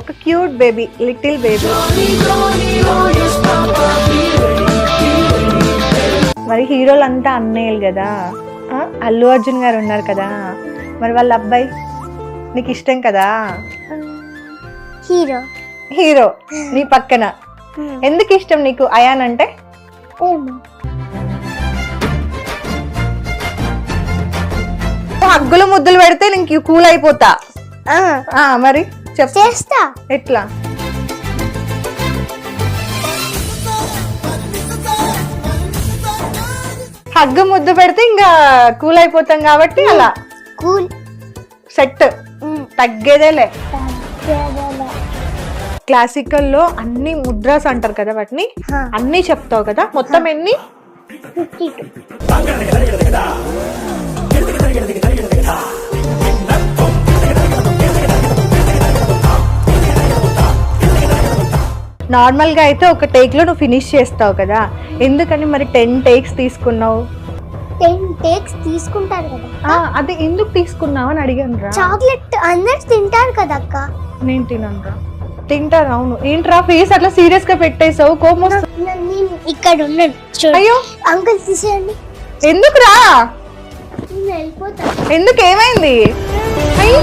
ఒక cute baby, little baby. మరి హీరోలంతా అన్నయ్యలు కదా, అల్లు అర్జున్ గారు ఉన్నారు కదా, మరి వాళ్ళ అబ్బాయి నీకు ఇష్టం కదా? హీరో హీరో నీ పక్కన. ఎందుకు ఇష్టం నీకు అయాన్ అంటే? హగ్గులు ముద్దులు పెడితే నీకు కూల్ అయిపోతా. మరి చేస్తా. ఎట్లా? హగ్గు ముద్దు పెడితే ఇంకా కూల్ అయిపోతాం కాబట్టి అలా కూల్ సెట్ తగ్గేదేలే. క్లాసికల్ లో అన్ని ముద్రాస్ అంటారు కదా, వాటిని అన్ని చెప్తావు కదా, మొత్తం ఎన్ని? 52. నార్మల్ గా అయితే ఒక టేక్ లో నువ్వు ఫినిష్ చేస్తావు కదా, ఎందుకని మరి 10 టేక్స్ తీసుకున్నావు? 10 టేక్స్ తీసుకుంటారు కదా. అది ఎందుకు తీసుకున్నావు అని అడిగాను రా. చాక్లెట్ అందరు తింటారు కదా అక్క. నేను తినను రా. తింటారు. అవును. ఏంట్రా ఫేస్ అట్లా సీరియస్ గా పెట్టేసావు? కోపం వస్తుంది. నేను ఇక్కడ ఉన్నాను. అయ్యో అంకుల్ తీసేయండి. ఎందుకు రా? నేను వెళ్ళిపోతా. ఎందుకు, ఏమైంది? అయ్యో